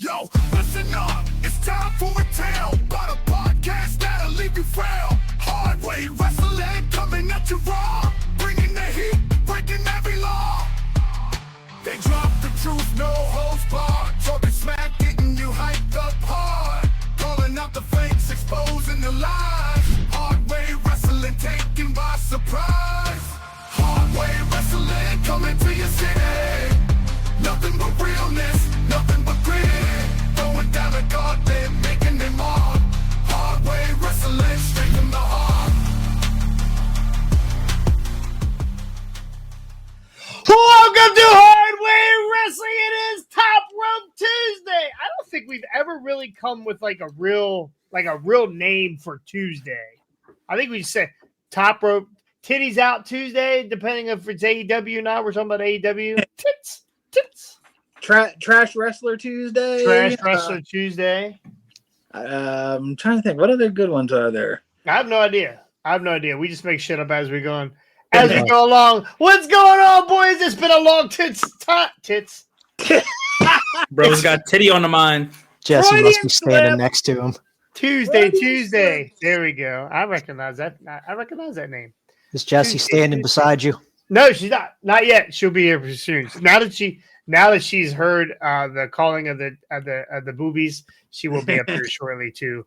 Yo, listen up, it's time for a tale about a podcast that'll leave you frail. Hard way wrestling coming at you raw, bringing the heat, breaking every law. They drop the truth, no holds barred, talking smack, getting you hyped up hard, calling out the fakes, exposing the lies. Hard way wrestling taken by surprise. Hard way wrestling coming to your city. Nothing but realness, nothing but grit. Going down the gauntlet, making them mark. Hard way wrestling, straight from the heart. Welcome to Hard Way Wrestling. It is Top Rope Tuesday. I don't think we've ever really come with like a real name for Tuesday. I think we just said Top Rope Titties Out Tuesday, depending if it's AEW or not. We're talking about AEW. Tits. Trash Wrestler Tuesday. Trash Wrestler Tuesday. I'm trying to think. What other good ones are there? I have no idea. We just make shit up as we go along. What's going on, boys? It's been a long tits. Bro's got titty on the mind. Jesse Freudian must be standing slip. next to him. Tuesday. There we go. I recognize that. I recognize that name. Is Jesse standing beside you? No, she's not. Not yet. She'll be here soon. Now that she's heard the calling of the boobies, she will be up here shortly too.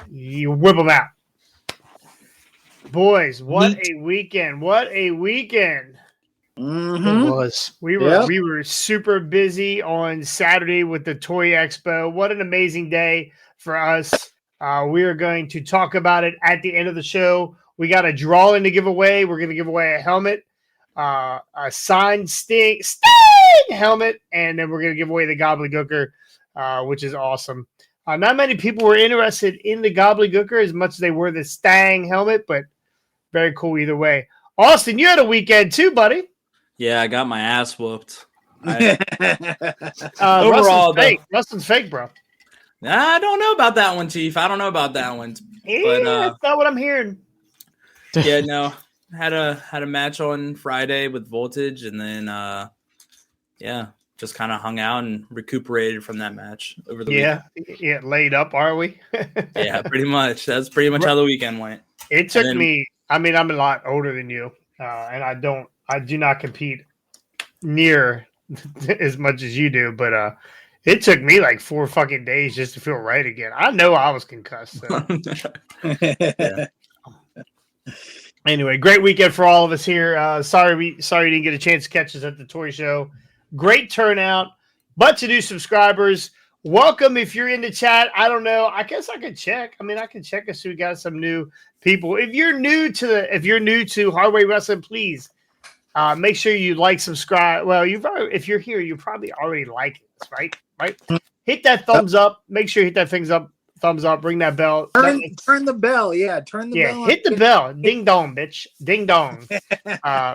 You whip them out, boys. What a weekend! It was. We were super busy on Saturday with the Toy Expo. What an amazing day for us. We are going to talk about it at the end of the show. We got a drawing to give away. We're going to give away a helmet, a signed Sting helmet, and then we're going to give away the Gobbledygooker, which is awesome. Not many people were interested in the Gobbledygooker as much as they were the Stang helmet, but very cool either way. Austin, you had a weekend too, buddy. Yeah, I got my ass whooped. Overall, Rustin's fake, bro. I don't know about that one, Chief. I don't know about that one. Yeah, that's not what I'm hearing. Yeah, no. Had a match on Friday with Voltage, and then just kind of hung out and recuperated from that match over the weekend. Yeah, laid up, are we? Yeah, pretty much. That's pretty much how the weekend went. It took me. I mean, I'm a lot older than you, and I do not compete near as much as you do, but it took me like 4 fucking days just to feel right again. I know I was concussed. So. Yeah. Anyway, great weekend for all of us here. Sorry you didn't get a chance to catch us at the toy show. Great turnout. Bunch of new subscribers. Welcome if you're in the chat. I don't know. I guess I could check. I can check us. We got some new people. If you're new to Hardway Wrestling, please make sure you like, subscribe. Well, if you're here, you probably already like us, right? Hit that thumbs up. Make sure you hit that thumbs up. Ring that bell. Turn the bell. Yeah, turn the bell. Hit the bell. Ding dong, bitch. Ding dong.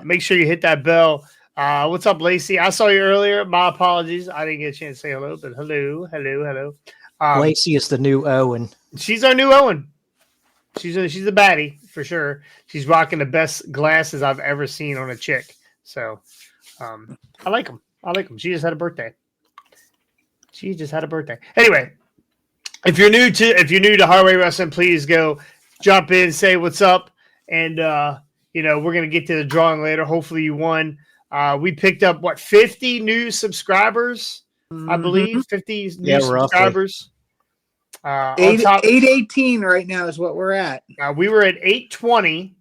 Make sure you hit that bell. What's up, Lacey? I saw you earlier. My apologies. I didn't get a chance to say hello, but hello. Lacey is the new Owen. She's our new Owen. She's a baddie for sure. She's rocking the best glasses I've ever seen on a chick. So I like them. She just had a birthday. Anyway, if you're new to Hardway Wrestling, please go jump in, say what's up, and we're gonna get to the drawing later. Hopefully you won. We picked up 50 new subscribers, I believe. 50 new subscribers. 818 right now is what we're at. We were at 820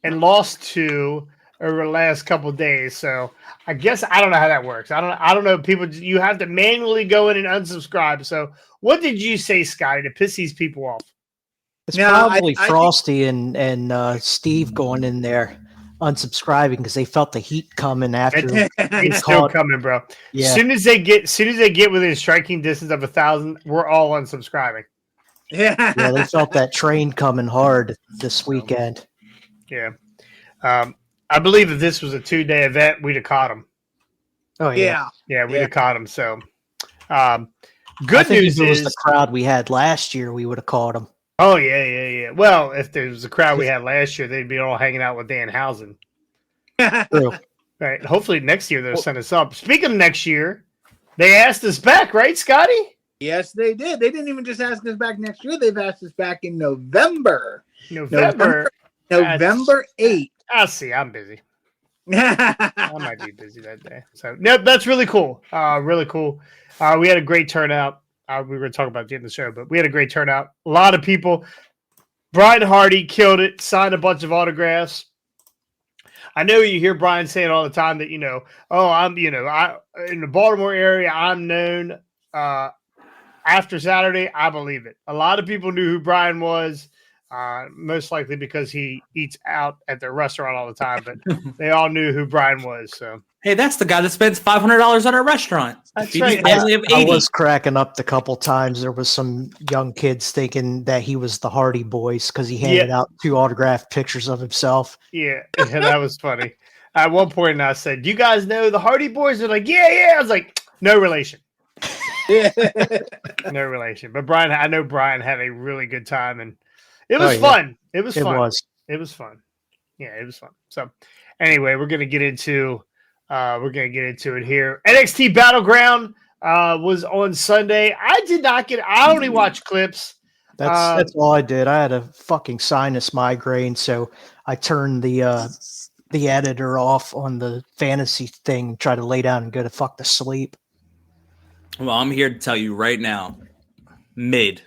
and lost to over the last couple of days. So I guess I don't know how that works. I don't know. People, you have to manually go in and unsubscribe. So what did you say, Scotty, to piss these people off? It's probably Frosty and Steve going in there unsubscribing because they felt the heat coming after. It's still coming, bro. Yeah. As soon as they get within striking distance of 1,000, we're all unsubscribing. Yeah, they felt that train coming hard this weekend. Yeah. I believe if this was a 2-day event, we'd have caught them. Oh yeah, we'd have caught them. So, good news if it was the crowd we had last year, we would have caught them. Oh yeah. Well, if there was a crowd we had last year, they'd be all hanging out with Danhausen. True. Right. Hopefully next year they'll send us up. Speaking of next year, they asked us back, right, Scotty? Yes, they did. They didn't even just ask us back next year. They've asked us back in November. November 8th. I see. I'm busy. I might be busy that day. So, no, that's really cool. Really cool. We had a great turnout. We were going to talk about it at the end of the show, but we had a great turnout. A lot of people. Brian Hardy killed it, signed a bunch of autographs. I know you hear Brian saying all the time that, I'm, I in the Baltimore area, I'm known. After Saturday, I believe it. A lot of people knew who Brian was, most likely because he eats out at their restaurant all the time, but they all knew who Brian was. So, hey, that's the guy that spends $500 on our restaurant. That's right. I was cracking up the couple times. There was some young kids thinking that he was the Hardy Boys because he handed out 2 autographed pictures of himself. Yeah, that was funny. At one point, I said, "Do you guys know the Hardy Boys?" They're like, "Yeah." I was like, "No relation." No relation. But Brian, I know Brian had a really good time, and it was fun. It was fun. It was fun. Yeah, it was fun. So, anyway, we're gonna get into it here. NXT Battleground was on Sunday. I only watched clips. That's all I did. I had a fucking sinus migraine, so I turned the editor off on the fantasy thing, try to lay down and go to fuck to sleep. Well, I'm here to tell you right now, mid.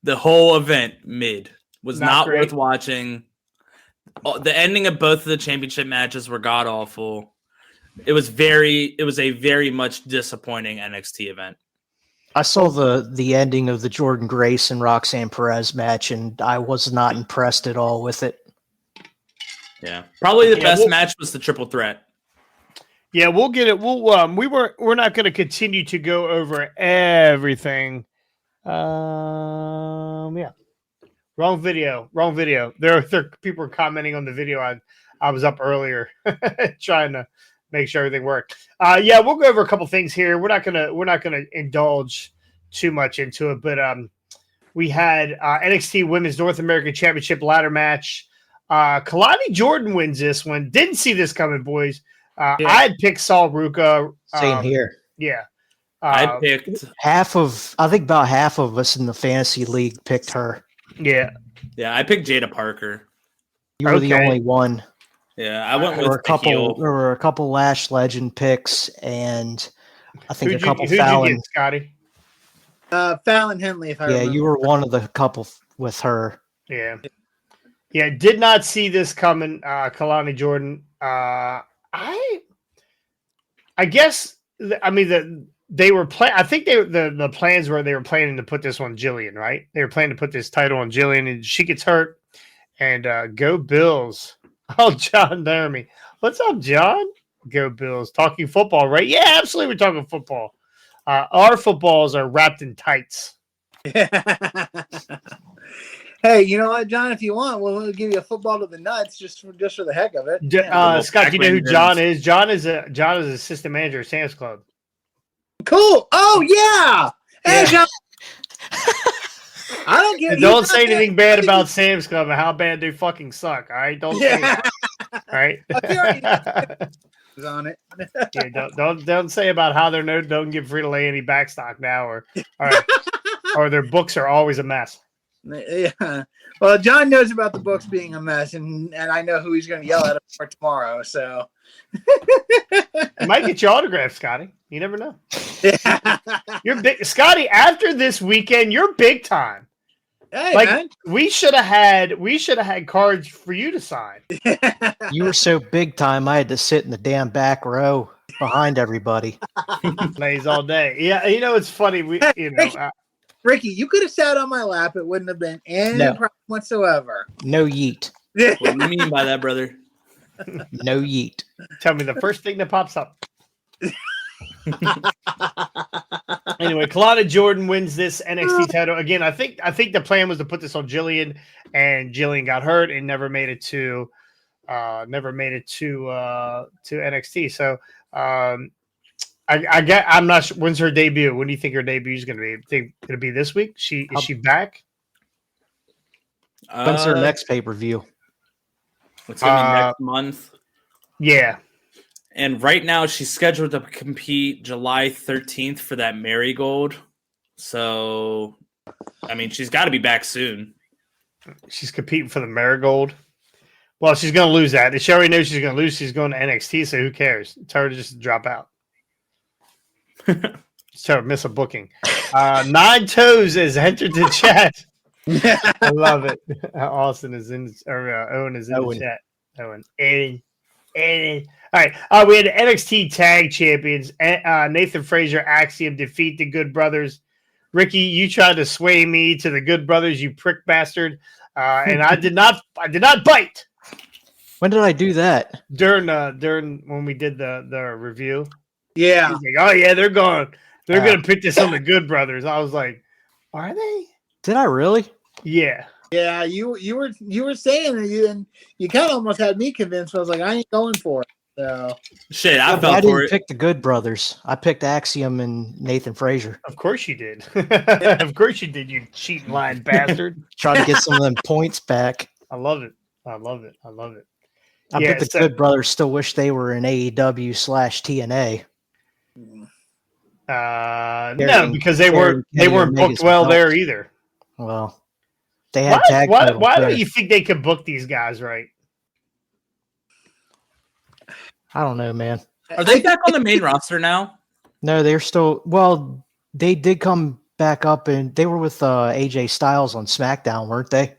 The whole event, mid. Was not worth watching. The ending of both of the championship matches were god-awful. It was a very much disappointing NXT event. I saw the ending of the Jordan Grace and Roxanne Perez match, and I was not impressed at all with it. Yeah. Probably the best match was the triple threat. Yeah, we'll get it. We're not going to continue to go over everything. Yeah. Wrong video. There people are commenting on the video. I was up earlier trying to make sure everything worked. Yeah, we'll go over a couple things here. We're not gonna indulge too much into it, but we had NXT Women's North American Championship ladder match. Kalani Jordan wins this one. Didn't see this coming, boys. I had picked Saul Ruka. Same here. Yeah. I picked I think about half of us in the fantasy league picked her. Yeah. Yeah, I picked Jada Parker. You were the only one. Yeah, I went with there were a couple Lash Legend picks, and I think a couple Fallon. Who'd you get, Scotty? Fallon Henley, if I remember. Yeah, you were one of the couple with her. Yeah. Yeah, did not see this coming, Kalani Jordan. I guess they were playing. I think the plans were they were planning to put this on Jillian, right? They were planning to put this title on Jillian, and she gets hurt. And go Bills! Oh, John Dermy, what's up, John? Go Bills! Talking football, right? Yeah, absolutely. We're talking football. Our footballs are wrapped in tights. Hey, you know what, John? If you want, we'll give you a football to the nuts just for the heck of it. Scott, do you know who John is? John is assistant manager at Sam's Club. Cool. Oh yeah. Hey, John. I don't get. Don't say anything bad about Sam's Club and how bad they fucking suck. All right, don't say that. All right. On it. Yeah, don't say about how they're don't give Free to Lay any backstock now, or their books are always a mess. Yeah. Well, John knows about the books being a mess, and I know who he's going to yell at for tomorrow. So you might get your autograph, Scotty. You never know. Yeah. You're big, Scotty. After this weekend, you're big time. Hey, man. we should have had cards for you to sign. You were so big time, I had to sit in the damn back row behind everybody. Plays all day. Yeah, it's funny. Ricky, you could have sat on my lap. It wouldn't have been any problem whatsoever. No yeet. What do you mean by that, brother? No yeet. Tell me the first thing that pops up. Anyway, Kalani Jordan wins this NXT title again. I think the plan was to put this on Jillian, and Jillian got hurt and never made it to NXT. So I'm not sure when's her debut. When do you think her debut is going to be? Think it'll be this week? Is she back? When's her next pay-per-view? It's going to be next month. Yeah. And right now she's scheduled to compete July 13th for that Marigold. So, I mean, she's got to be back soon. She's competing for the Marigold. Well, she's going to lose that. She already knows she's going to lose. She's going to NXT, so who cares? Tell her to just drop out. So miss a booking. Nine Toes has entered the chat. I love it. Austin is in, or Owen is in the chat. Owen. All right. We had the NXT Tag Champions. Nathan Frazier, Axiom defeat the Good Brothers. Ricky, you tried to sway me to the Good Brothers, you prick bastard. And I did not bite. When did I do that? During when we did the review. Yeah. He's like, oh yeah, they're going. They're going to pick this on the Good Brothers. I was like, are they? Did I really? Yeah. Yeah, you were saying it, and you kind of almost had me convinced. I was like, I ain't going for it. So shit, I didn't pick the Good Brothers. I picked Axiom and Nathan Frazier. Of course you did. Of course you did, you cheating lying bastard. Trying to get some of them points back. I love it. I bet the Good Brothers still wish they were in AEW/TNA. No, because they weren't booked well there either. Well, they had tag titles. Why do you think they could book these guys right? I don't know, man. Are they back on the main roster now? No, they're still. Well, they did come back up, and they were with AJ Styles on SmackDown, weren't they?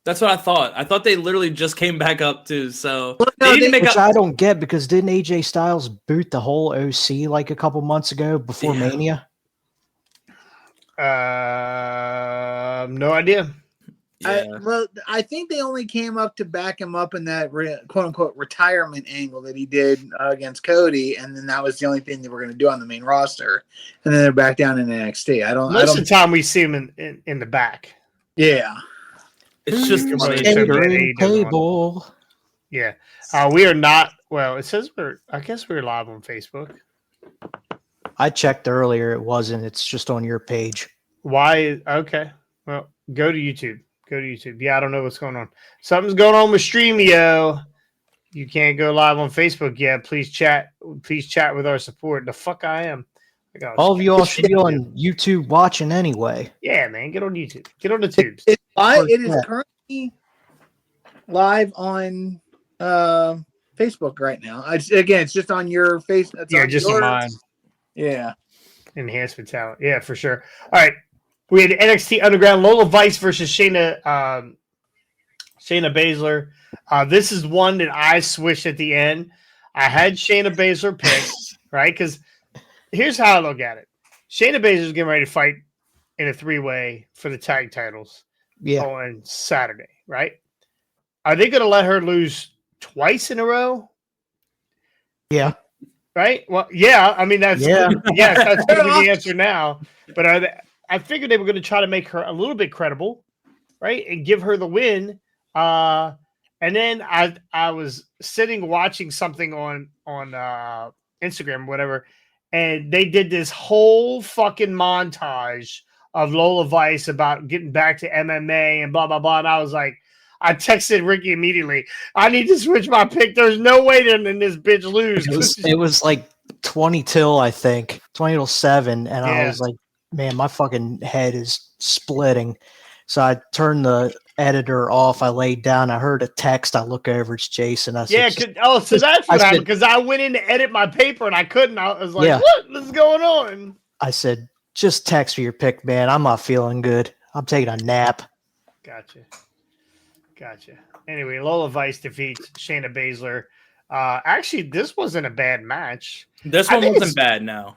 That's what I thought. I thought they literally just came back up too. So which I don't get, because didn't AJ Styles boot the whole OC like a couple months ago before Mania? No idea. Yeah. I think they only came up to back him up in that quote unquote retirement angle that he did against Cody, and then that was the only thing they were going to do on the main roster, and then they're back down in NXT. Most of the time we see him in the back. Yeah, it's just table. Yeah, we are not. Well, it says I guess we're live on Facebook. I checked earlier; it wasn't. It's just on your page. Why? Okay. Well, go to YouTube. Yeah, I don't know what's going on. Something's going on with Streamio. You can't go live on Facebook yet. Please chat with our support. The fuck I am. All of you all should be on YouTube watching anyway. Yeah, man. Get on YouTube. Get on the tubes. It is currently live on Facebook right now. It's just on your face. On mine. Yeah. Enhancement talent. Yeah, for sure. All right. We had NXT Underground, Lola Vice versus Shayna Baszler. This is one that I switched at the end. I had Shayna Baszler picked, right? Because here's how I look at it. Shayna Baszler's getting ready to fight in a 3-way for the tag titles on Saturday, right? Are they going to let her lose twice in a row? Yeah. Right? Well, yeah. I mean, that's yes, that's going to be the answer now. But I figured they were going to try to make her a little bit credible, right, and give her the win. And then I was sitting watching something on Instagram, whatever, and they did this whole fucking montage of Lola Vice about getting back to MMA and blah blah blah. And I was like, I texted Ricky immediately. I need to switch my pick. There's no way to this bitch lose. It was like 20 till 7, and I was like, man, my fucking head is splitting. So I turned the editor off. I laid down. I heard a text. I look over. It's Jason. I said, so that's what happened, because I went in to edit my paper and I couldn't. I was like, what is going on? I said, just text me your pick, man. I'm not feeling good. I'm taking a nap. Gotcha. Anyway, Lola Vice defeats Shayna Baszler. Actually, this wasn't a bad match. This one wasn't bad, no.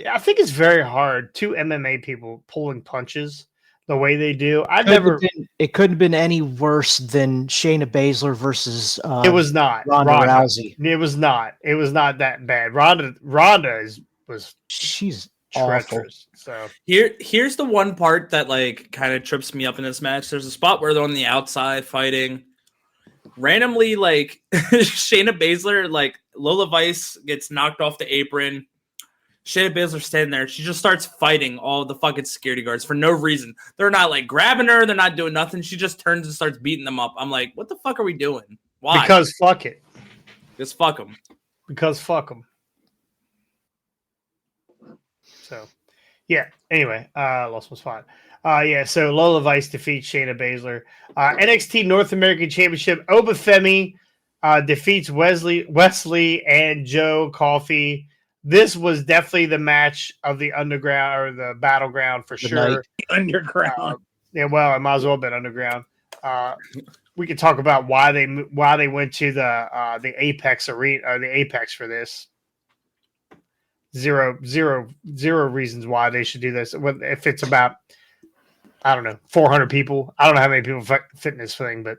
I think it's very hard. 2 MMA people pulling punches the way they do. It couldn't have been any worse than Shayna Baszler versus. It was not Ronda Rousey. It was not. It was not that bad. Ronda she's treacherous. Awful. So here's the one part that kind of trips me up in this match. There's a spot where they're on the outside fighting. Randomly, Shayna Baszler, Lola Vice gets knocked off the apron. Shayna Baszler standing there. She just starts fighting all the fucking security guards for no reason. They're not grabbing her. They're not doing nothing. She just turns and starts beating them up. I'm like, what the fuck are we doing? Why? Because fuck it. Just fuck them. Because fuck them. So, Yeah. Anyway, lost my spot. Yeah. So Lola Vice defeats Shayna Baszler. NXT North American Championship. Obafemi defeats Wesley and Joe Coffey. This was definitely the match of the underground or the battleground for sure. Underground. Yeah. Well, it might as well have been underground. We could talk about why they went to the Apex arena or the Apex for this. Zero reasons why they should do this. If it's about, I don't know, 400 people. I don't know how many people fit in this thing, but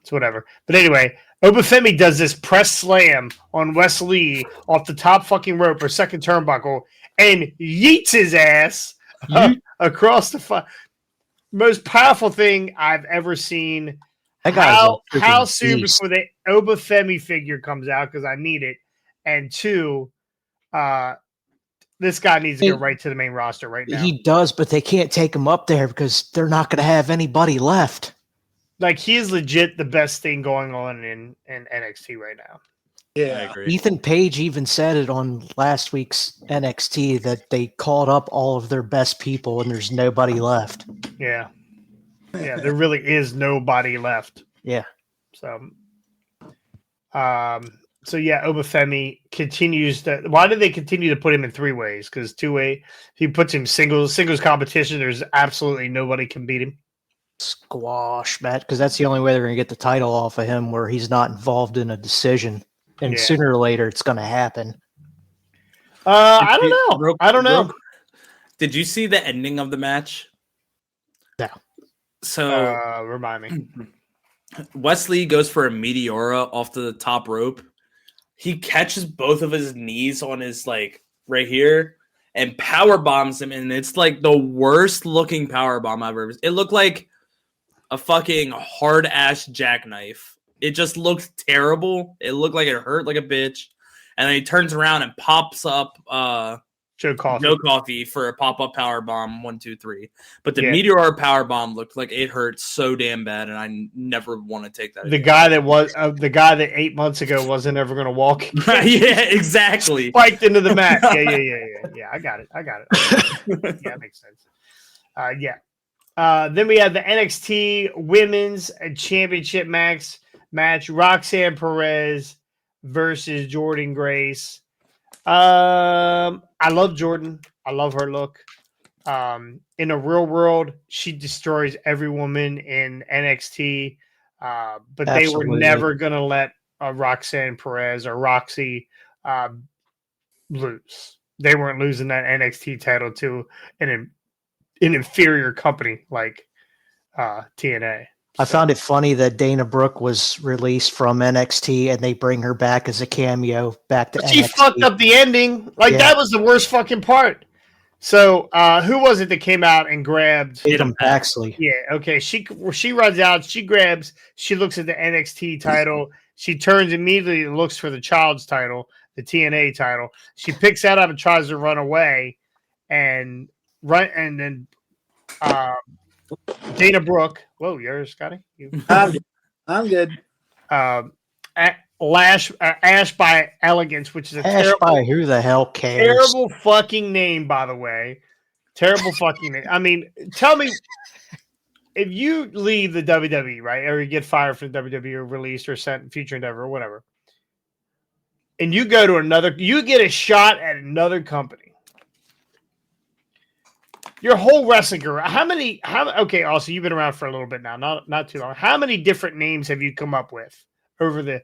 it's whatever. But anyway, Obafemi does this press slam on Wesley off the top fucking rope or second turnbuckle and yeets his ass across the most powerful thing I've ever seen. How soon before the Obafemi figure comes out, because I need it, and 2, this guy needs to go right to the main roster right now. He does, but they can't take him up there because they're not going to have anybody left. Like, he is legit the best thing going on in NXT right now. Yeah, I agree. Ethan Page even said it on last week's NXT that they called up all of their best people and there's nobody left. Yeah. Yeah, there really is nobody left. Yeah. So yeah, Obafemi continues to. Why do they continue to put him in 3-ways? Because 2-way, he puts him singles competition. There's absolutely nobody can beat him. Squash match, because that's the only way they're going to get the title off of him, where he's not involved in a decision, and sooner or later it's going to happen. I don't know. Did you see the ending of the match? No. So remind me. Wesley goes for a Meteora off the top rope. He catches both of his knees on his right here and power bombs him, and it's like the worst looking power bomb I've ever seen. It looked like a fucking hard ass jackknife. It just looked terrible. It looked like it hurt like a bitch. And then he turns around and pops up Joe Coffey for a pop-up power bomb 1, 2, 3. But the Meteor power bomb looked like it hurt so damn bad, and I never want to take that. The guy that 8 months ago wasn't ever going to walk. Yeah, exactly. Spiked into the mat. Yeah. I got it. Yeah, that makes sense. Then we have the NXT Women's Championship match. Roxanne Perez versus Jordan Grace. I love Jordan. I love her look. In a real world, she destroys every woman in NXT. But Absolutely. They were never going to let Roxanne Perez or Roxy lose. They weren't losing that NXT title to an inferior company like TNA. I found it funny that Dana Brooke was released from NXT and they bring her back as a cameo back to NXT. She fucked up the ending. That was the worst fucking part. So who was it that came out and grabbed Tatum Paxley? Yeah, okay. She runs out, she looks at the NXT title, she turns immediately and looks for the child's title, the TNA title. She picks that up and tries to run away, and then Dana Brooke. Whoa, you're Scotty? I'm good. Ash by Elegance, which is a Ash terrible, by who the hell cares? Terrible fucking name, by the way. Terrible fucking name. I mean, tell me, if you leave the WWE, right, or you get fired from the WWE or released or sent future endeavor or whatever, and you go to you get a shot at another company. Your whole wrestling career. Okay, also you've been around for a little bit now, not too long. How many different names have you come up with over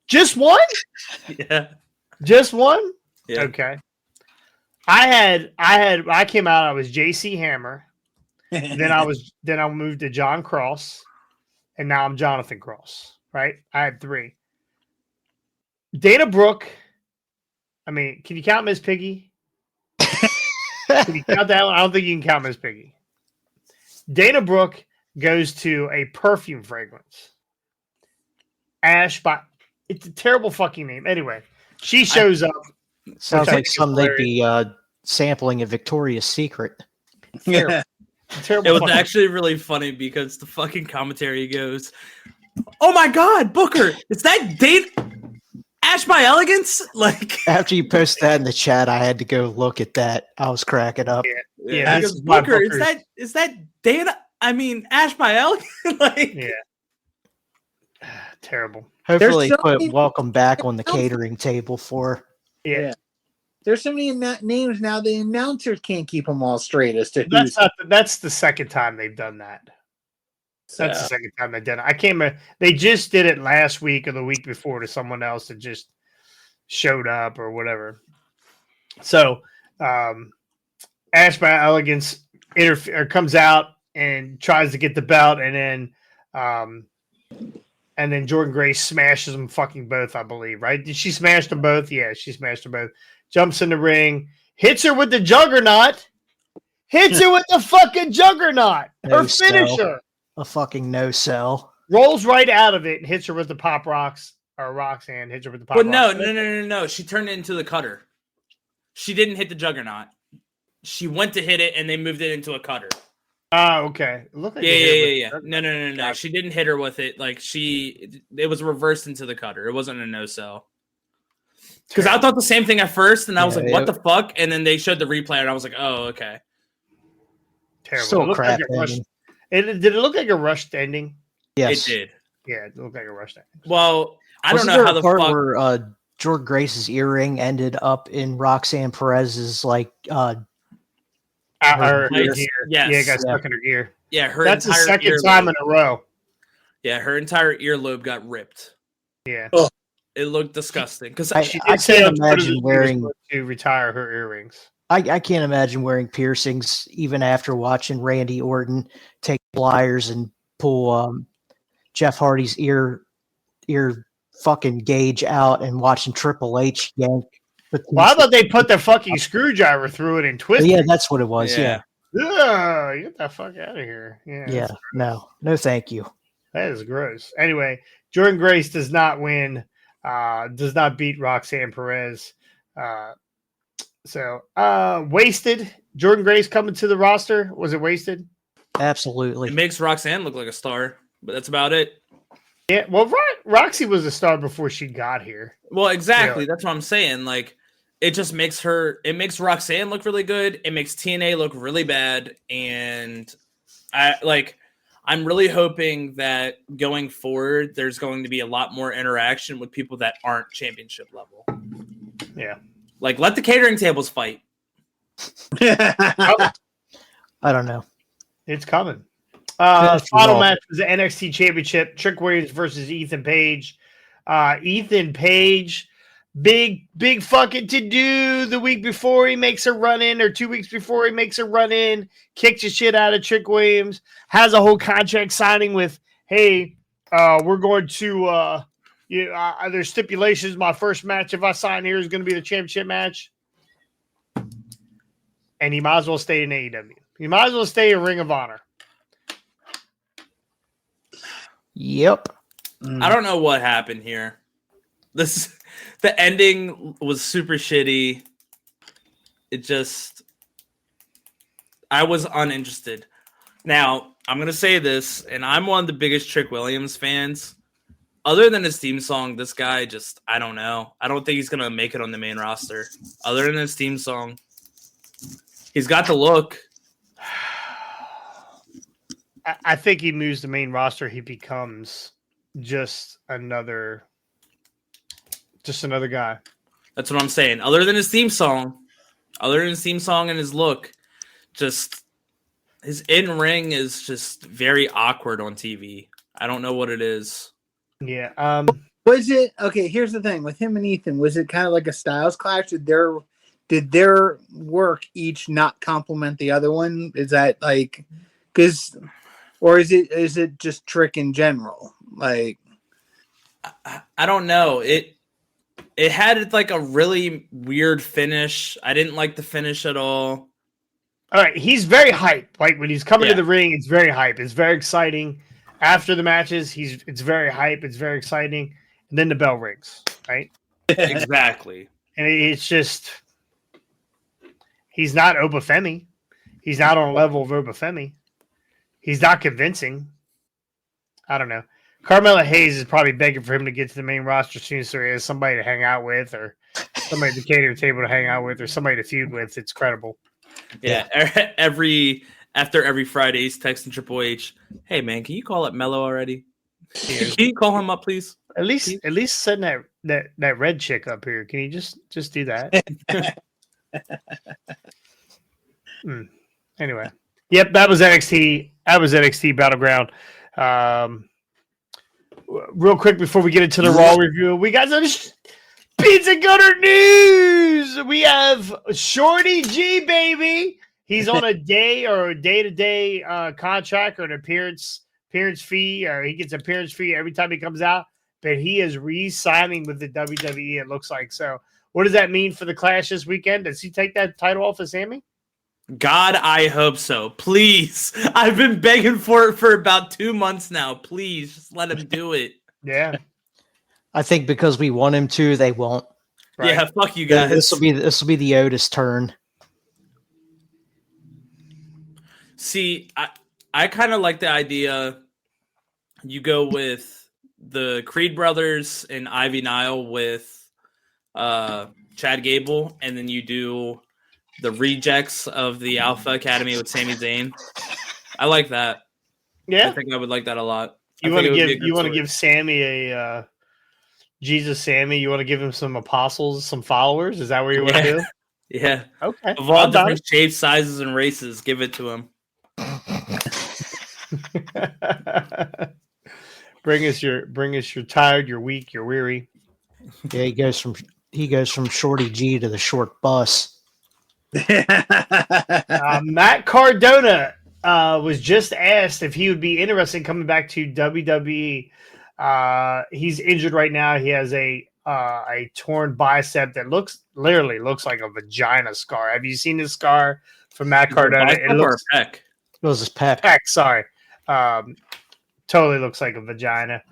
just one? Yeah. Just one? Yeah. Okay. I came out, I was JC Hammer. then I moved to John Cross, and now I'm Jonathan Cross, right? I had 3. Dana Brooke. I mean, can you count Miss Piggy? Can you count that one? I don't think you can count Miss Piggy. Dana Brooke goes to a perfume fragrance. Ash by it's a terrible fucking name. Anyway, she shows up. Sounds like something they'd be sampling at Victoria's Secret. Terrible. It was actually really funny because the fucking commentary goes, "Oh my God, Booker, is that Dana?" Ash by Elegance? Like After you posted that in the chat, I had to go look at that. I was cracking up. Yeah, because Booker, is that Dana? I mean, Ash by Elegance? Like, yeah. Terrible. Hopefully, they put welcome back on the catering table for. Yeah. There's so many names now. The announcers can't keep them all straight as to That's the second time they've done that. That's the second time they've done it. I can't remember. They just did it last week or the week before to someone else that just showed up or whatever. So, Ash by Elegance comes out and tries to get the belt, and then Jordan Grace smashes them fucking both, I believe, right? Did she smash them both? Yeah, she smashed them both. Jumps in the ring, hits her with the Juggernaut, hits her with the fucking Juggernaut, her finisher. A fucking no-sell. Rolls right out of it and hits her with the Pop Rocks, or Roxanne hits her with the Pop Rocks. No. She turned it into the cutter. She didn't hit the Juggernaut. She went to hit it, and they moved it into a cutter. Oh, okay. Look like yeah. No. She didn't hit her with it. Like it was reversed into the cutter. It wasn't a no-sell. Because I thought the same thing at first, and I was like, "What the fuck?" And then they showed the replay, and I was like, "Oh, okay." Terrible. Still crap. Did it look like a rushed ending? Yes, it did. Yeah, it looked like a rushed ending. Well, I don't know how the part fuck where Jordan Grace's earring ended up in Roxanne Perez's like her gear. Yes. Yeah, it got stuck in her gear. Yeah, that's the second time in a row. Yeah, her entire earlobe got ripped. Yeah. Oh. It looked disgusting because I can't imagine wearing to retire her earrings. I can't imagine wearing piercings even after watching Randy Orton take pliers and pull Jeff Hardy's ear fucking gauge out and watching Triple H yank. Well, I thought they put the fucking screwdriver through it and twisted. Yeah, that's what it was. Yeah. Get the fuck out of here. Yeah. No, thank you. That is gross. Anyway, Jordan Grace does not win. Does not beat Roxanne Perez. Wasted. Jordan Grace coming to the roster. Was it wasted? Absolutely. It makes Roxanne look like a star, but that's about it. Yeah, well, Roxy was a star before she got here. Well, exactly. That's what I'm saying. Like, it just makes Roxanne look really good. It makes TNA look really bad. And I'm really hoping that going forward, there's going to be a lot more interaction with people that aren't championship level. Yeah. Like, let the catering tables fight. I don't know. It's coming. Final match was the NXT Championship. Trick Williams versus Ethan Page. Ethan Page, big fucking to-do the week before he makes a run-in, or 2 weeks before he makes a run-in, kicks the shit out of Trick Williams, has a whole contract signing with, hey, we're going to, there's stipulations. My first match, if I sign here, is going to be the championship match. And he might as well stay in AEW. He might as well stay in Ring of Honor. Yep. I don't know what happened here. The ending was super shitty. I was uninterested. Now, I'm going to say this, and I'm one of the biggest Trick Williams fans. Other than his theme song, this guy I don't know. I don't think he's going to make it on the main roster. Other than his theme song. He's got the look. I think he moves the main roster. He becomes just another guy. That's what I'm saying. Other than his theme song and his look, just his in-ring is just very awkward on TV. I don't know what it is. Yeah. Was it okay? Here's the thing with him and Ethan. Was it kind of like a styles clash? Did their work each not complement the other one? Is that like or is it just Trick in general? Like, I don't know. It had like a really weird finish. I didn't like the finish at all. All right, he's very hype. Like when he's coming to the ring, it's very hype. It's very exciting. After the matches, it's very hype. It's very exciting. And then the bell rings, right? Exactly. And it's just he's not Obafemi. He's not on a level of Obafemi. He's not convincing. I don't know. Carmelo Hayes is probably begging for him to get to the main roster soon, so he has somebody to hang out with, or somebody at the catering table to hang out with, or somebody to feud with. It's credible. Yeah. After every Friday, he's texting Triple H, "Hey man, can you call up Mello already? Can you call him up, please? At least send that red chick up here. Can you just do that?" Anyway, yep, that was NXT. That was NXT Battleground. Real quick before we get into the Raw review, we got some Pizza Gunner news. We have Shorty G, baby. He's on a day-to-day contract or an appearance fee, or he gets appearance fee every time he comes out. But he is re-signing with the WWE. It looks like. So, what does that mean for the Clash this weekend? Does he take that title off of Sammy? God, I hope so. Please. I've been begging for it for about 2 months now. Please, just let him do it. Yeah. I think because we want him to, they won't. Right? Yeah, fuck you guys. This will be the Otis turn. See, I kind of like the idea you go with the Creed brothers and Ivy Nile with Chad Gable, and then you do the rejects of the Alpha Academy with Sami Zayn. I like that. Yeah, I think I would like that a lot. You want to give Sammy a Jesus Sammy? You want to give him some apostles, some followers? Is that what you want to do? Yeah. Okay. Of all different shapes, sizes, and races, give it to him. Bring us your tired, your weak, your weary. Yeah, he goes from Shorty G to the short bus. Matt Cardona was just asked if he would be interested in coming back to WWE. He's injured right now. He has a torn bicep that literally looks like a vagina scar. Have you seen this scar from Matt Cardona? It looks pec. It was his pec. Sorry. Totally looks like a vagina.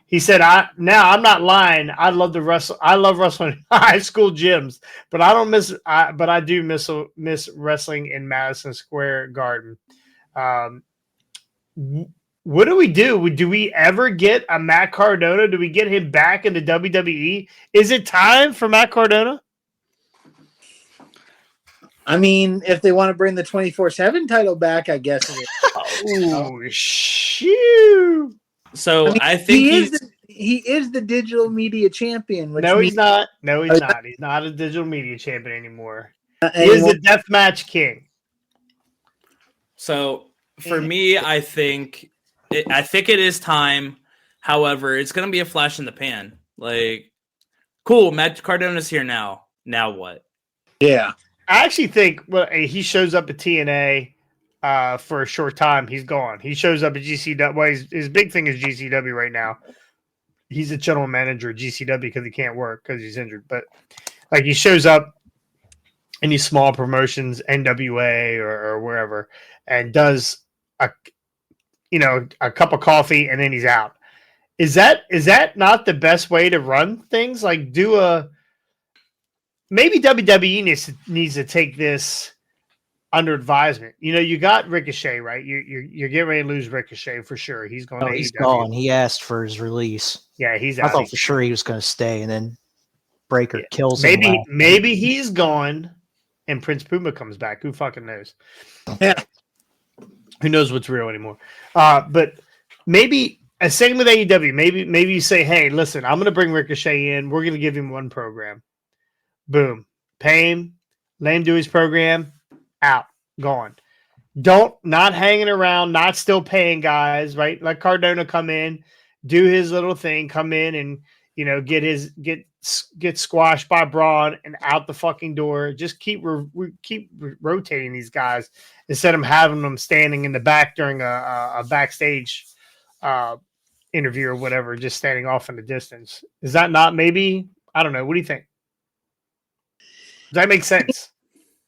He said, I'm not lying. I love to wrestle. I love wrestling in high school gyms, but I do miss wrestling in Madison Square Garden. What do we do? Do we ever get a Matt Cardona? Do we get him back into WWE? Is it time for Matt Cardona? I mean, if they want to bring the 24/7 title back, I guess it is. Oh, shoot. So I think he is the digital media champion. No, he's not. No, he's not. He's not a digital media champion anymore. He is the deathmatch king. So for me, I think it is time. However, it's going to be a flash in the pan. Like, cool, Matt Cardona's here now. Now what? Yeah. I actually think he shows up at TNA for a short time. He's gone. He shows up at GCW. Well, his big thing is GCW right now. He's a general manager at GCW because he can't work because he's injured. But like he shows up in these small promotions, NWA or wherever, and does a cup of coffee and then he's out. Is that not the best way to run things? Like maybe WWE needs to take this under advisement. You got Ricochet, right? You're getting ready to lose Ricochet for sure. He's going. Oh, he's gone. He asked for his release. Yeah, he's out. I thought for sure he was going to stay, and then Breaker kills him. Maybe he's gone, and Prince Puma comes back. Who fucking knows? Yeah. Who knows what's real anymore? But maybe same with AEW. Maybe you say, hey, listen, I'm going to bring Ricochet in. We're going to give him one program. Boom. Pay him. Let him do his program. Out. Gone. Not hanging around, not still paying guys, right? Let Cardona come in, do his little thing, come in and, get squashed by Braun and out the fucking door. Just keep rotating these guys instead of having them standing in the back during a backstage interview or whatever, just standing off in the distance. Is that not maybe? I don't know. What do you think? Does that make sense?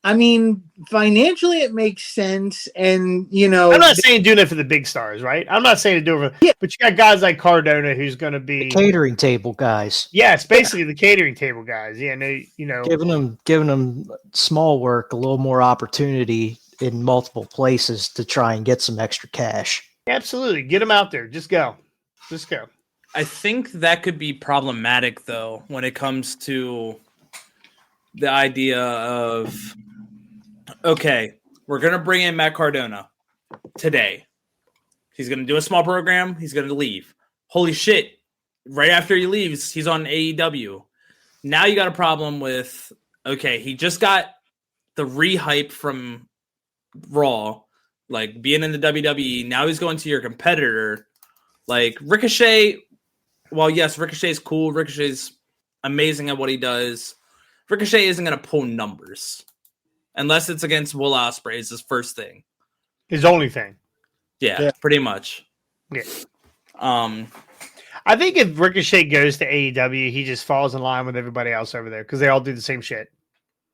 I mean, financially, it makes sense, and I'm not saying doing it for the big stars, right? I'm not saying to do it for, but you got guys like Cardona who's going to be the catering table guys. Yeah, it's basically the catering table guys. Yeah, giving them small work a little more opportunity in multiple places to try and get some extra cash. Absolutely, get them out there. Just go. Just go. I think that could be problematic, though, when it comes to the idea of, okay, we're going to bring in Matt Cardona today. He's going to do a small program. He's going to leave. Holy shit. Right after he leaves, he's on AEW. Now you got a problem with, okay, he just got the rehype from Raw, like being in the WWE. Now he's going to your competitor. Like Ricochet, well, yes, Ricochet's cool. Ricochet's amazing at what he does. Ricochet isn't going to pull numbers unless it's against Will Ospreay. Is his first thing. His only thing. Yeah, pretty much. Yeah. I think if Ricochet goes to AEW, he just falls in line with everybody else over there because they all do the same shit.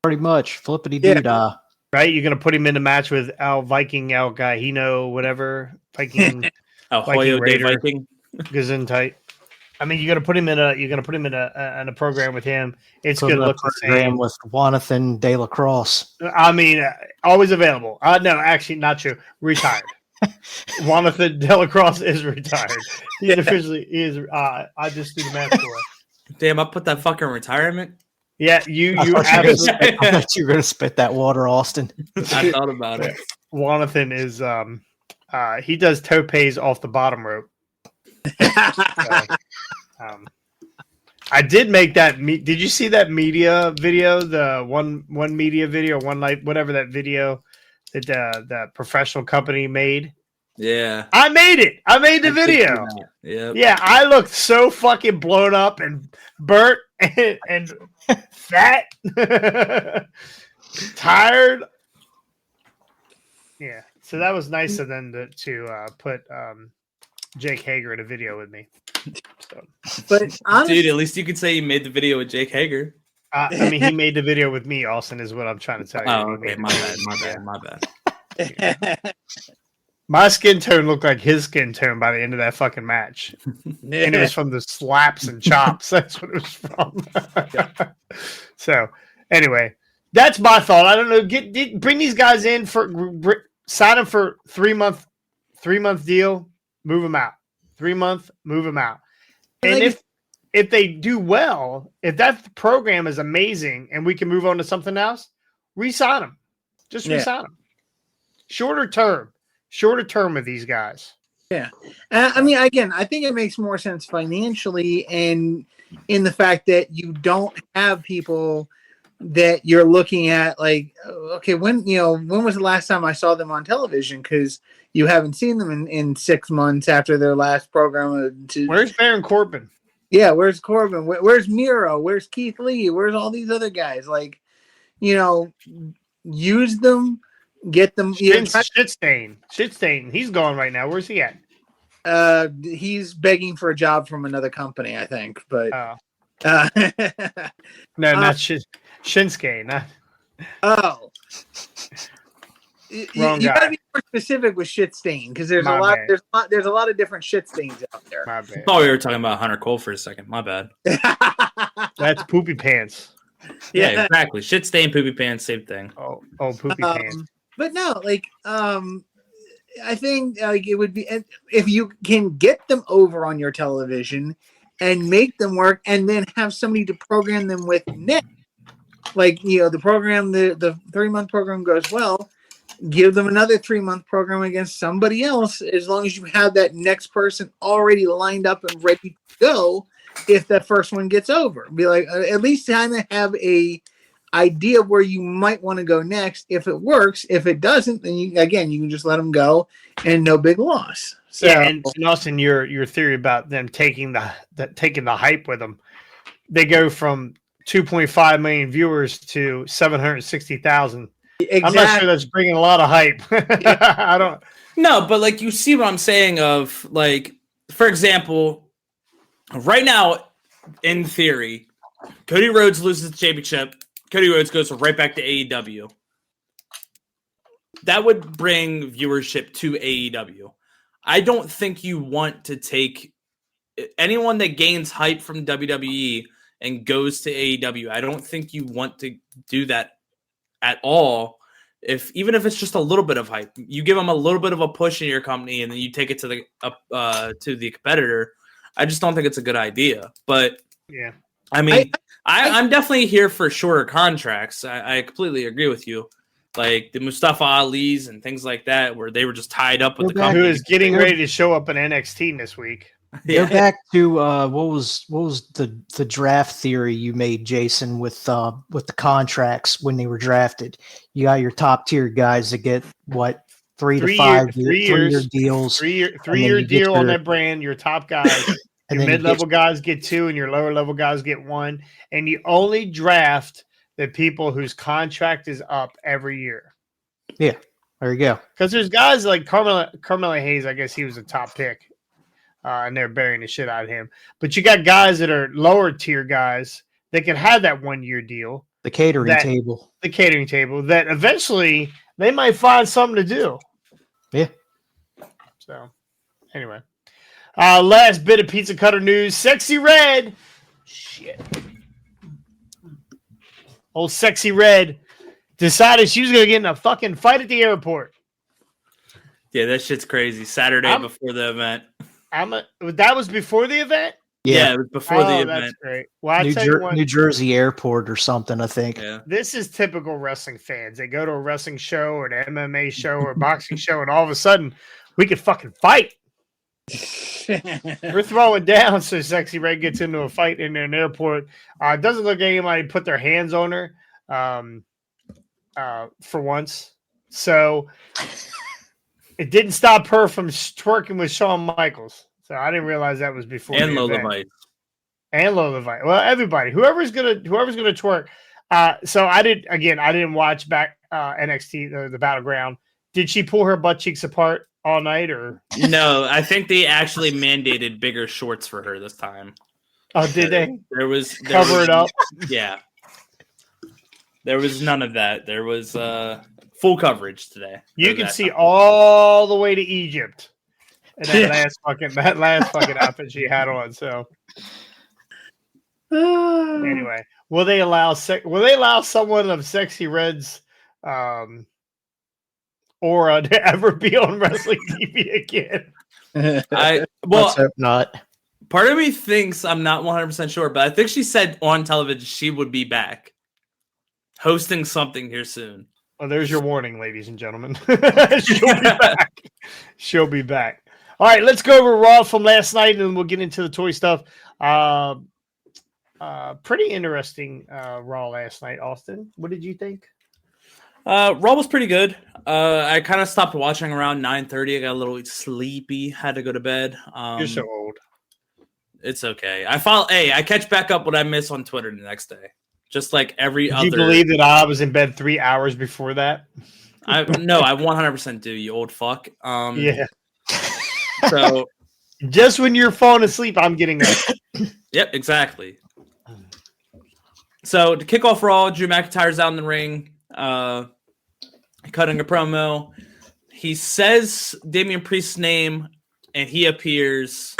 Pretty much. Flippity doo dah. Right? You're going to put him in a match with El Viking, El Gahino, whatever. Viking. El Hoyo de Viking. Gesundheit. I mean, you're going to put him in a program with him. It's going to look the same. With Jonathan De La Crosse. I mean, always available. No, actually, not true. Retired. Jonathan De La Crosse is retired. He is. I just do the math for it. Damn, I put that fucking retirement. Yeah, you absolutely. I thought you were going to spit that water, Austin. I thought about it. Jonathan is. He does topes off the bottom rope. I did make that. Did you see that media video? The one media video, one light, whatever that video that the professional company made. Yeah, I made it. I made the video. Yeah. I looked so fucking blown up and burnt and fat, tired. Yeah, so that was nice of them to put Jake Hager in a video with me. So. But honestly, dude, at least you could say you made the video with Jake Hager. I mean, he made the video with me, Austin, is what I'm trying to tell you. Oh, okay, my bad. Yeah. My skin tone looked like his skin tone by the end of that fucking match. And it was from the slaps and chops. That's what it was from. So, anyway, that's my thought. I don't know. Bring these guys in sign them for 3-month deal. Move them out. 3-month, move them out. And if they do well, if that program is amazing and we can move on to something else, re-sign them. Just re-sign them. Shorter term with these guys. Yeah. I mean, again, I think it makes more sense financially and in the fact that you don't have people that you're looking at like, okay, when was the last time I saw them on television? Because you haven't seen them in 6 months after their last program. Where's Baron Corbin? Yeah, where's Corbin? Where's Miro? Where's Keith Lee? Where's all these other guys? Like, use them, get them. Shit stain. He's gone right now. Where's he at? He's begging for a job from another company, I think. But no, not Shinsuke. Not. Oh. You got to be more specific with shit stain because there's a lot of different shit stains out there. My bad. Oh, we were talking about Hunter Cole for a second. My bad. That's poopy pants. Yeah, exactly. Shit stain, poopy pants, same thing. Oh, poopy pants. But no, I think it would be if you can get them over on your television and make them work, and then have somebody to program them with next. Like the program, the 3-month program goes well. Give them another 3-month program against somebody else as long as you have that next person already lined up and ready to go if that first one gets over. Be like, at least kind of have a idea where you might want to go next. If it works, if it doesn't, then you can just let them go and no big loss. So, yeah, and Austin, your theory about them taking the hype with them, they go from 2.5 million viewers to 760,000. Exactly. I'm not sure that's bringing a lot of hype. I don't. No, but you see what I'm saying of for example, right now, in theory, Cody Rhodes loses the championship. Cody Rhodes goes right back to AEW. That would bring viewership to AEW. I don't think you want to take anyone that gains hype from WWE and goes to AEW. I don't think you want to do that at all. Even if it's just a little bit of hype, you give them a little bit of a push in your company, and then you take it to the competitor. I just don't think it's a good idea. But yeah, I mean, I'm definitely here for shorter contracts. I completely agree with you. Like the Mustafa Ali's and things like that, where they were just tied up with the company. Who is getting ready to show up in NXT this week. Go back to what was the draft theory you made, Jason, with the contracts when they were drafted. You got your top tier guys that get what 3 to 5 3-year deals, 3-year deal on that brand. Your top guys, and your mid level guys get 2, and your lower level guys get 1. And you only draft the people whose contract is up every year. Yeah, there you go. Because there's guys like Carmelo Hayes. I guess he was a top pick. And they're burying the shit out of him. But you got guys that are lower tier guys that can have that 1-year deal. The catering table that eventually they might find something to do. Yeah. So anyway, last bit of pizza cutter news. Sexy Red. Shit. Old Sexy Red decided she was going to get in a fucking fight at the airport. Yeah, that shit's crazy. Saturday before the event. That was before the event? Yeah, it was before the event. That's great. Well, New Jersey Airport or something, I think. Yeah. This is typical wrestling fans. They go to a wrestling show or an MMA show or a boxing show, and all of a sudden, we could fucking fight. We're throwing down, so Sexy Red gets into a fight in an airport. It doesn't look like anybody put their hands on her for once. So it didn't stop her from twerking with Shawn Michaels. So I didn't realize that was before. And Lola Vice. And Lola Vice. Well, everybody, whoever's gonna twerk. So I didn't watch back NXT the Battleground. Did she pull her butt cheeks apart all night or no? I think they actually mandated bigger shorts for her this time. Oh, did they? There was it up. Yeah. There was none of that. There was full coverage today. You can see all the way to Egypt. And that last fucking outfit she had on. So anyway, will they allow someone of Sexy Red's aura to ever be on wrestling TV again? Let's hope not. Part of me thinks, I'm not 100% sure, but I think she said on television she would be back hosting something here soon. Well, there's your warning, ladies and gentlemen. She'll be back. She'll be back. All right, let's go over Raw from last night, and then we'll get into the toy stuff. Pretty interesting Raw last night, Austin. What did you think? Raw was pretty good. I kind of stopped watching around 9:30. I got a little sleepy. Had to go to bed. You're so old. It's okay. I catch back up what I miss on Twitter the next day. Just like every other. Do you believe that I was in bed 3 hours before that? I 100% do, you old fuck. Yeah. So just when you're falling asleep, I'm getting up. Yep, exactly. So to kick off Raw, Drew McIntyre's out in the ring, cutting a promo. He says Damian Priest's name, and he appears.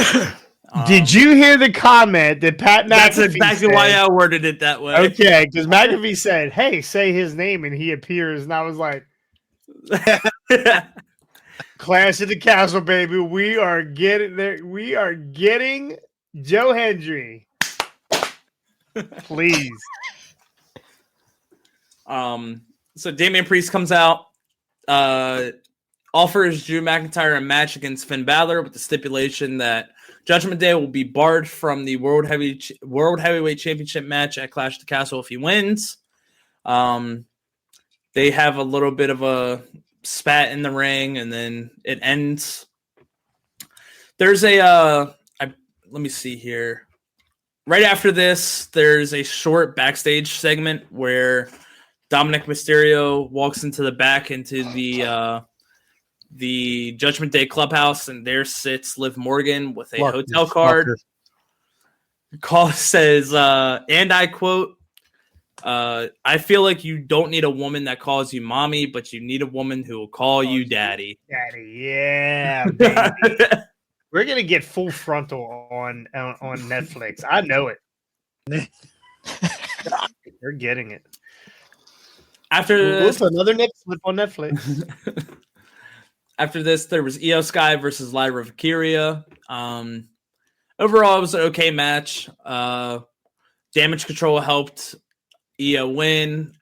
Did you hear the comment that Pat McAfee That's exactly said? why I worded it that way. Okay, because McAfee said, "Hey, say his name," and he appears, and I was like, "Clash of the Castle, baby! We are getting there. We are getting Joe Hendry, please." So Damian Priest comes out, offers Drew McIntyre a match against Finn Balor with the stipulation that Judgment Day will be barred from the World Heavyweight Championship match at Clash of the Castle if he wins. They have a little bit of a spat in the ring, and then it ends. There's let me see here. Right after this, there's a short backstage segment where Dominic Mysterio walks into the back into the Judgment Day clubhouse, and there sits Liv Morgan with a hotel card. The call says, and I quote, I feel like you don't need a woman that calls you mommy, but you need a woman who will call you daddy. Daddy, yeah, baby. We're gonna get Full Frontal on Netflix. I know it. We're getting it. After this, another Netflix flip on Netflix. After this, there was Io Sky versus Lyra Valkyria. overall, it was an okay match. Damage control helped Io win.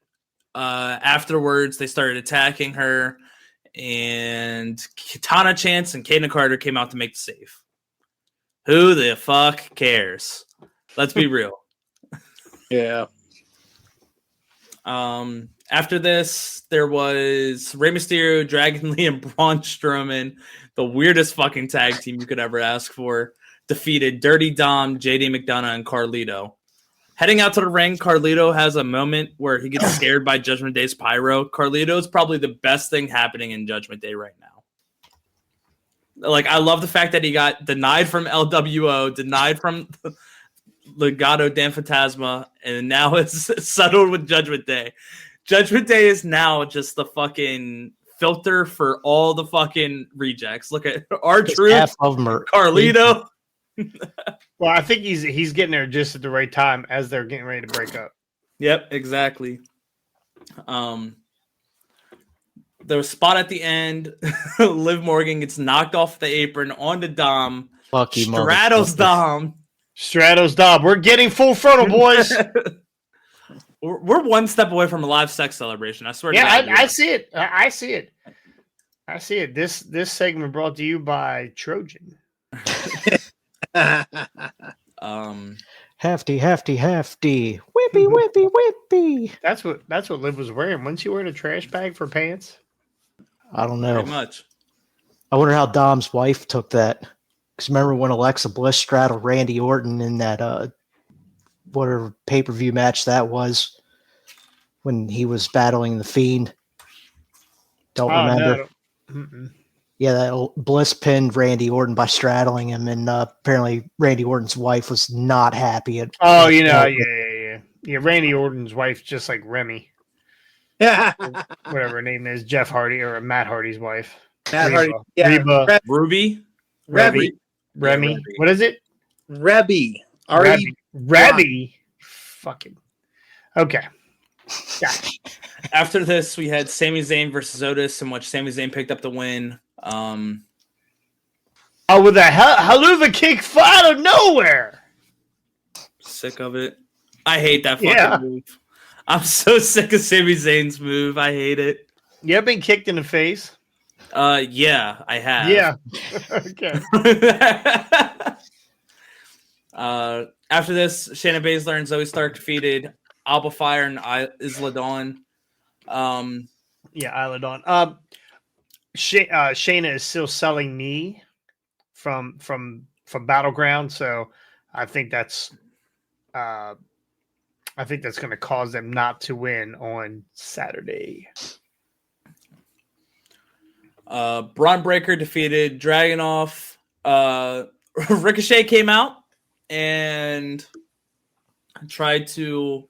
Afterwards, they started attacking her, and Katana Chance and Kaden Carter came out to make the save. Who the fuck cares? Let's be real. Yeah. After this, there was Rey Mysterio, Dragon Lee, and Braun Strowman, the weirdest fucking tag team you could ever ask for, defeated Dirty Dom, JD McDonough, and Carlito. Heading out to the ring, Carlito has a moment where he gets scared by Judgment Day's pyro. Carlito is probably the best thing happening in Judgment Day right now. Like, I love the fact that he got denied from LWO, denied from Legado Dan Fantasma, and now it's settled with Judgment Day. Judgment Day is now just the fucking filter for all the fucking rejects. Look at R-Truth, half of them are Carlito. Well, I think he's getting there just at the right time as they're getting ready to break up. Yep, exactly. There was a spot at the end. Liv Morgan gets knocked off the apron onto Dom. Lucky Stratos Dom. Stratos Dom. We're getting full frontal, boys. We're one step away from a live sex celebration. I swear. Yeah, to God, I see it. I see it. I see it. This segment brought to you by Trojan. Hefty. Whippy, whippy. That's what Liv was wearing. Wasn't she wearing a trash bag for pants? I don't know. Pretty much. I wonder how Dom's wife took that. Because remember when Alexa Bliss straddled Randy Orton in that whatever pay-per-view match that was when he was battling the Fiend? Don't remember. No. Yeah, that Bliss pinned Randy Orton by straddling him, and apparently Randy Orton's wife was not happy. Yeah. Randy Orton's wife's just like Remy. Yeah. Whatever her name is, Jeff Hardy or Matt Hardy's wife. Matt Reba. Hardy. Yeah. Reba. Ruby. Reby. Remy. What is it? Reby. Reby. Fucking. Okay. Yeah. After this, we had Sami Zayn versus Otis, in which Sami Zayn picked up the win. With a haluva kick out of nowhere. Sick of it. I hate that fucking move. I'm so sick of Sami Zayn's move. I hate it. You ever been kicked in the face? Yeah, I have. Yeah. Okay. After this, Shayna Baszler and Zoe Stark defeated Alba Fire and Isla Dawn. Isla Dawn. Shayna is still selling me from Battleground, so I think that's going to cause them not to win on Saturday. Braun Breaker defeated Dragunov. Ricochet came out and tried to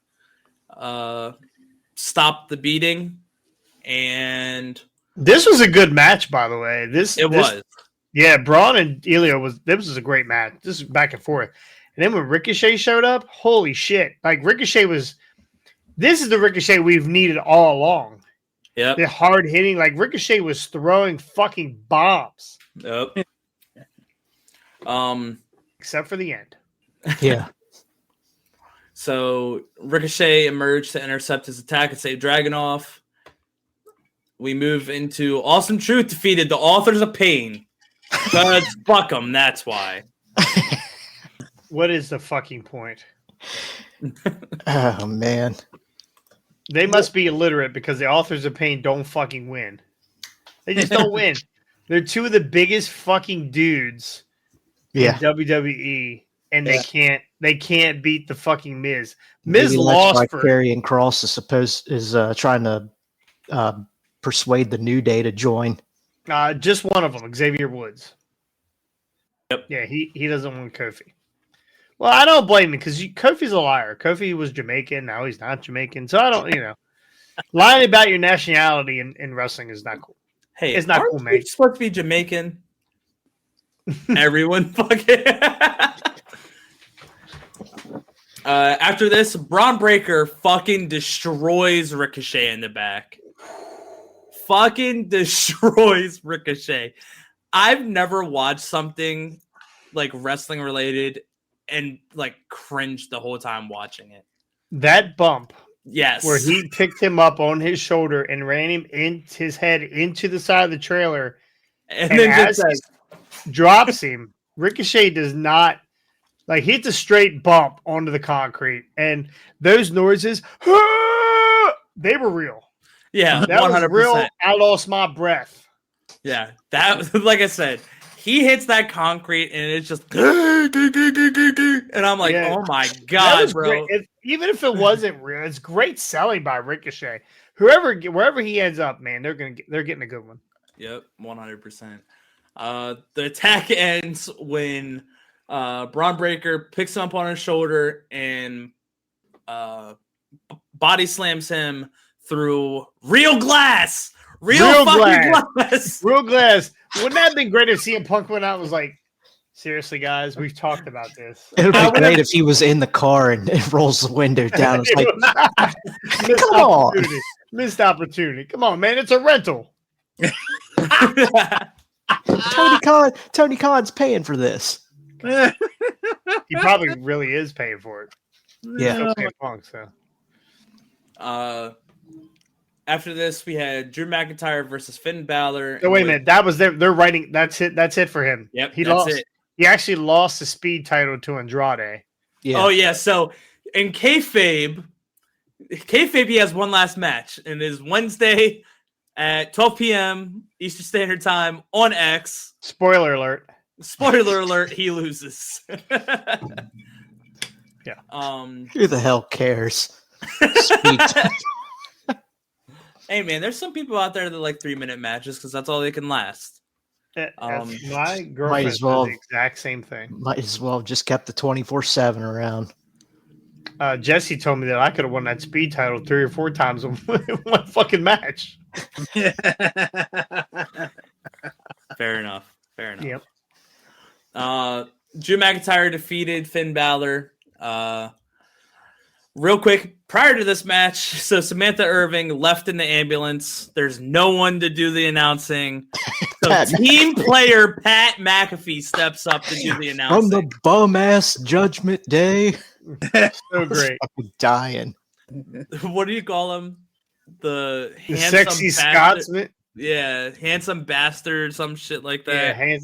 stop the beating, and this was a good match, by the way. This was. Yeah, Braun and Elio was a great match. This is back and forth. And then when Ricochet showed up, holy shit. Like this is the Ricochet we've needed all along. Yep. The hard hitting, like Ricochet was throwing fucking bombs. Yep. Except for the end. Yeah. So Ricochet emerged to intercept his attack and save Dragunov. We move into Awesome Truth defeated the Authors of Pain. Because fuck them, that's why. What is the fucking point? Oh, man. They must be illiterate because the Authors of Pain don't fucking win. They just don't win. They're two of the biggest fucking dudes in WWE, and they can't beat the fucking Miz. Miz lost for Karrion Kross is trying to persuade the New Day to join. Just one of them, Xavier Woods. Yep. Yeah, he doesn't want Kofi. Well, I don't blame him because Kofi's a liar. Kofi was Jamaican. Now he's not Jamaican. So I don't, lying about your nationality in wrestling is not cool. Hey, it's not cool, man. You're supposed to be Jamaican. Everyone fucking. After this, Braun Breaker fucking destroys Ricochet in the back. Fucking destroys Ricochet. I've never watched something like wrestling related, and like cringed the whole time watching it. That bump, yes, where he picked him up on his shoulder and ran him his head into the side of the trailer, and then as he drops him, Ricochet does not like hits a straight bump onto the concrete, and those noises, they were real. Yeah, that 100%. Was real. I lost my breath. Yeah, that like I said, he hits that concrete and it's just and I'm like, oh my god, bro. Even if it wasn't real, it's great selling by Ricochet. Wherever he ends up, man, they're getting a good one. Yep, 100%. The attack ends when Braun Breaker picks him up on his shoulder and body slams him through real glass. Real glass. Real glass. Wouldn't that have been great if CM Punk went out and was like, seriously, guys, we've talked about this. It would be great if he was in the car and it rolls the window down. It's like, come on. Missed opportunity. Come on, man. It's a rental. Tony Khan's paying for this. He probably really is paying for it. Yeah. Punk, so. After this, we had Drew McIntyre versus Finn Balor. So wait a minute, that was they're writing. That's it. That's it for him. Yep, he lost. It. He actually lost the speed title to Andrade. Yeah. Oh yeah. So in kayfabe, he has one last match, and it is Wednesday at 12 p.m. Eastern Standard Time on X. Spoiler alert. Spoiler alert. He loses. Yeah. Who the hell cares? Hey man, there's some people out there that like 3-minute matches because that's all they can last. My girlfriend does the exact same thing. Might as well have just kept the 24/7 around. Jesse told me that I could have won that speed title 3 or 4 times in one fucking match. Fair enough. Yep. Drew McIntyre defeated Finn Balor. Real quick, prior to this match, so Samantha Irving left in the ambulance. There's no one to do the announcing. So team player Pat McAfee steps up to do the announcing. From the bum-ass Judgment Day. So great. I'm dying. What do you call him? The sexy Scotsman? Yeah, handsome bastard, some shit like that. Yeah,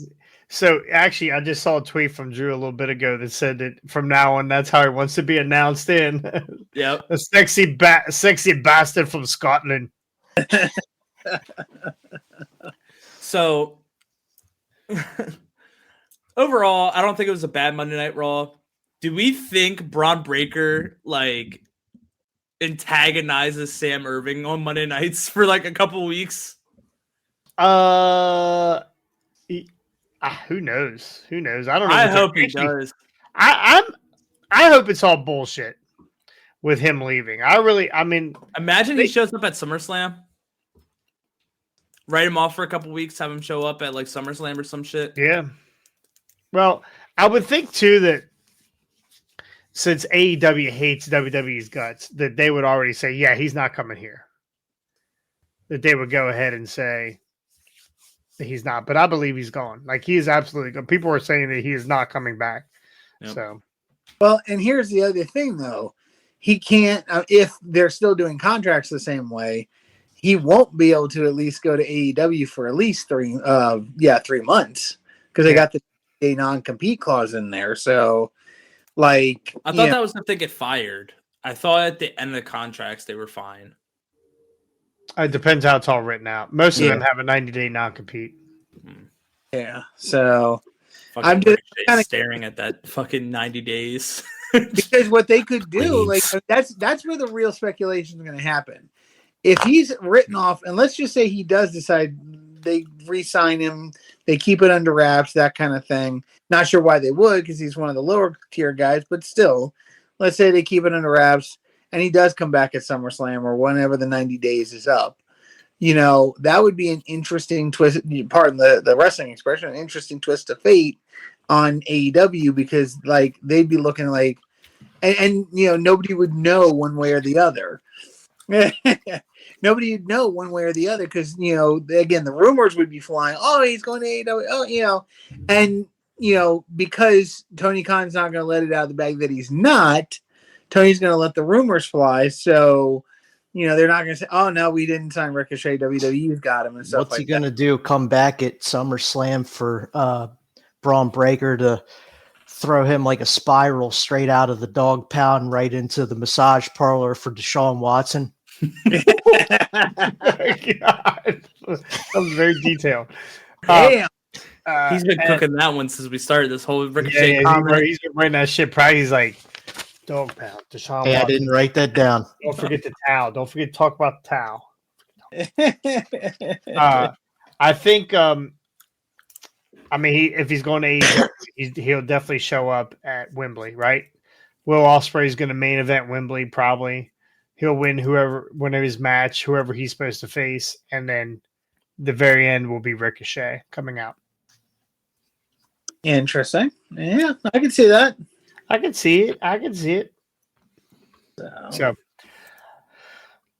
So actually, I just saw a tweet from Drew a little bit ago that said that from now on, that's how he wants to be announced in. Yep. A sexy bastard from Scotland. So overall, I don't think it was a bad Monday Night Raw. Do we think Braun Breaker like antagonizes Sam Irving on Monday nights for like a couple weeks? Who knows? I don't know. I hope he does. I hope it's all bullshit with him leaving. Imagine he shows up at SummerSlam. Write him off for a couple weeks, have him show up at like SummerSlam or some shit. Yeah. Well, I would think too that since AEW hates WWE's guts, that they would already say, yeah, he's not coming here. That they would go ahead and say that he's not, but I believe he's gone. Like he is absolutely gone. People are saying that he is not coming back. Yep. So, well, and here's the other thing though. He can't, if they're still doing contracts the same way, he won't be able to at least go to AEW for at least 3 months because they got the non-compete clause in there. So, like, I thought that was if they get fired. I thought at the end of the contracts they were fine. It depends how it's all written out. Most of them have a 90-day non-compete. Yeah. So fucking I'm just kind of staring at that fucking 90 days. Because what they could do, like that's where the real speculation is going to happen. If he's written off, and let's just say he does decide they re-sign him, they keep it under wraps, that kind of thing. Not sure why they would, because he's one of the lower tier guys, but still, let's say they keep it under wraps, and he does come back at SummerSlam or whenever the 90 days is up. You know, that would be an interesting twist, pardon the wrestling expression, an interesting twist of fate on AEW, because like they'd be looking like, and you know, nobody would know one way or the other. Nobody would know one way or the other because, you know, again, the rumors would be flying. Oh, he's going to AEW. Oh, you know, and because Tony Khan's not going to let it out of the bag that he's not, Tony's going to let the rumors fly. So, they're not going to say, oh, no, we didn't sign Ricochet. WWE's got him and stuff What's he going to do? Come back at SummerSlam for Braun Breaker to throw him like a spiral straight out of the dog pound right into the massage parlor for Deshaun Watson? God. That was very detailed. Damn. He's been cooking that one since we started this whole Ricochet. He's been writing that shit. Probably he's like, dog pound, Deshaun Watson. I didn't write that down. Don't forget the towel. Don't forget to talk about the towel. I think, if he's going to AEW, he'll definitely show up at Wembley, right? Will Ospreay's going to main event Wembley, probably. He'll win whenever his match, whoever he's supposed to face, and then the very end will be Ricochet coming out. Interesting. Yeah, I can see that. I can see it. So,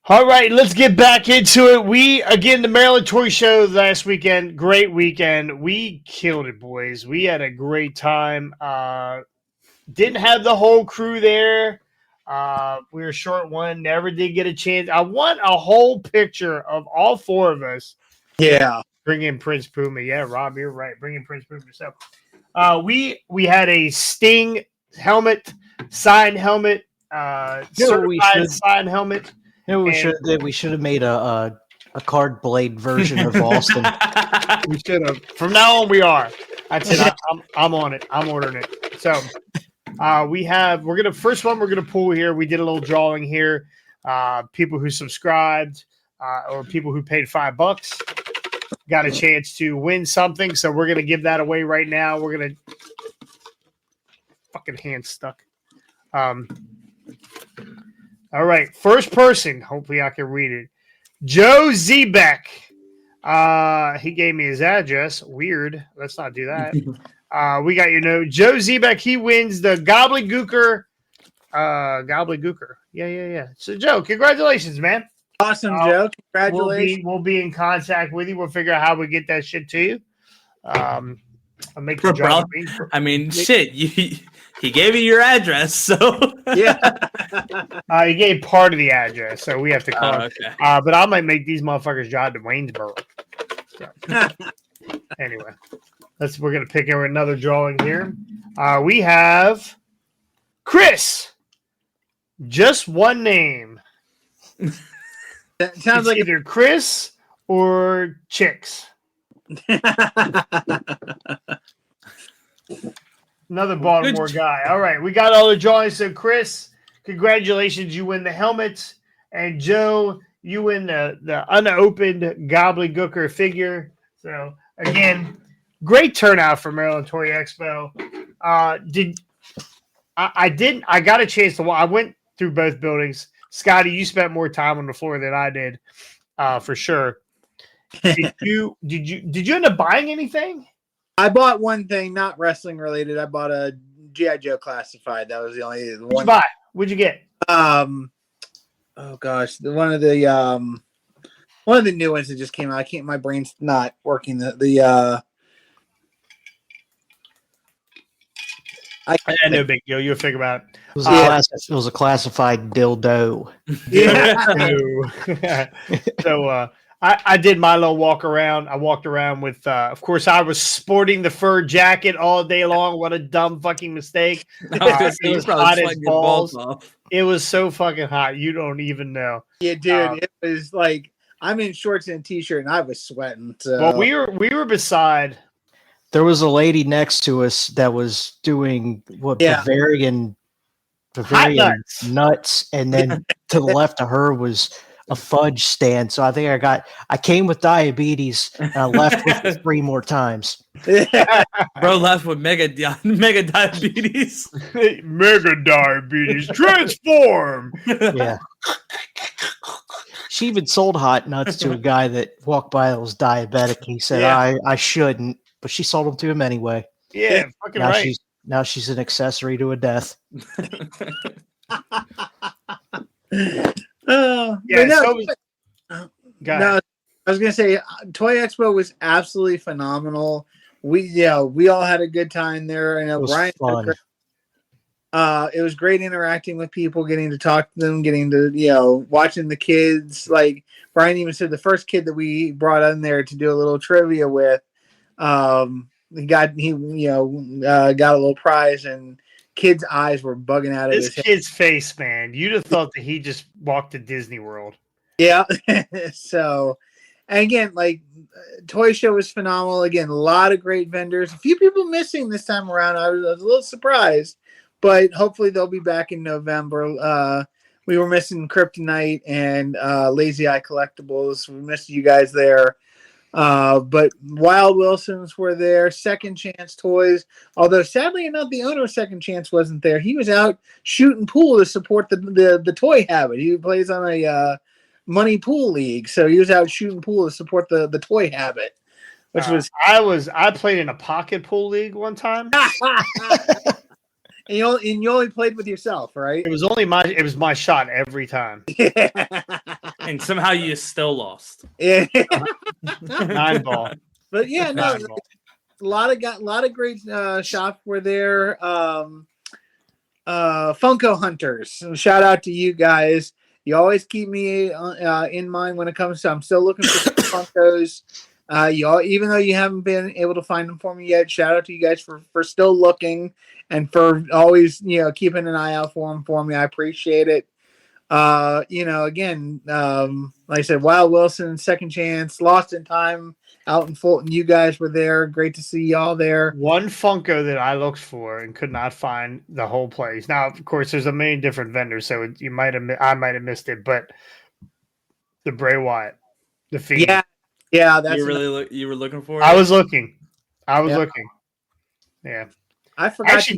all right, let's get back into it. The Maryland Toy Show last weekend, great weekend. We killed it, boys. We had a great time. Didn't have the whole crew there. We were short one, never did get a chance. I want a whole picture of all four of us. Yeah. Bring in Prince Puma. Yeah, Rob, you're right. Bring in Prince Puma. So, we had a Sting helmet, signed helmet, certified signed helmet. We should have made a card blade version of Austin. We should have. From now on, we are. That's it. I'm on it. I'm ordering it. So we're gonna pull here. We did a little drawing here. People who subscribed or people who paid $5 got a chance to win something. So we're gonna give that away right now. We're gonna fucking hand stuck. All right, first person. Hopefully, I can read it. Joe Zebek. He gave me his address. Weird. Let's not do that. We got Joe Zebek. He wins the Gobbledygooker. Gobbledygooker. Yeah. So, Joe, congratulations, man. Awesome, Joe. Congratulations. We'll be in contact with you. We'll figure out how we get that shit to you. I'll make the job. Shit. He gave you your address, so yeah. He gave part of the address, so we have to call. Okay. But I might make these motherfuckers drive to Waynesboro. So. Anyway, we're gonna pick another drawing here. We have Chris. Just one name. That sounds like either Chris or Chicks. Another Baltimore guy. All right, we got all the drawings. So, Chris, congratulations. You win the helmets. And, Joe, you win the unopened Gobbledygooker figure. So, again, great turnout for Maryland Toy Expo. I got a chance to. I went through both buildings. Scotty, you spent more time on the floor than I did, for sure. Did you end up buying anything? I bought one thing, not wrestling related. I bought a G.I. Joe classified. That was the only one. What'd you buy? What'd you get? Oh gosh, one of the new ones that just came out. My brain's not working. No big deal. You'll figure out. It was a classified dildo. Yeah. So I did my little walk around. I walked around with, of course, I was sporting the fur jacket all day long. What a dumb fucking mistake. It was hot as balls. It was so fucking hot. You don't even know. Yeah, dude. It was like I'm in shorts and a t-shirt, and I was sweating. So. Well, we were beside. There was a lady next to us that was doing Bavarian nuts, and then to the left of her was a fudge stand. So I think I came with diabetes, and I left with it 3 more times. Bro left with mega diabetes. Mega diabetes. Transform. Yeah. She even sold hot nuts to a guy that walked by that was diabetic. He said, I shouldn't, but she sold them to him anyway. Yeah, fucking right. Now she's an accessory to a death. I was gonna say Toy Expo was absolutely phenomenal. we all had a good time there. I know It was Brian had a fun. great it was great interacting with people, getting to talk to them, getting to, watching the kids. Like Brian even said, the first kid that we brought in there to do a little trivia with, he got a little prize, and kid's eyes were bugging out of This his head. kid's face, man. You'd have thought that he just walked to Disney World. Yeah. So, and again, like toy show was phenomenal. Again, a lot of great vendors. A few people missing this time around. I was a little surprised, but hopefully they'll be back in November. We were missing Kryptonite and Lazy Eye Collectibles. We missed you guys there. But Wild Wilsons were there. Second Chance Toys. Although sadly enough, the owner of Second Chance wasn't there. He was out shooting pool to support the toy habit. He plays on a money pool league, so he was out shooting pool to support the toy habit, which was. I played in a pocket pool league one time. And you only played with yourself, right? It was my shot every time. And somehow you still lost. Yeah. 9-ball. But yeah, no, 9-ball. a lot of great shops were there. Funko Hunters. Shout out to you guys. You always keep me in mind when it comes to. I'm still looking for Funkos. Even though you haven't been able to find them for me yet, shout out to you guys for still looking and for always keeping an eye out for me. I appreciate it. Again, like I said, Wild Wilson, Second Chance, Lost in Time, out in Fulton. You guys were there. Great to see y'all there. One Funko that I looked for and could not find the whole place. Now, of course, there's a million different vendors, so I might have missed it. But the Bray Wyatt, the Fiend. Yeah, that's you were looking for it? I was looking. Looking. Yeah. I forgot.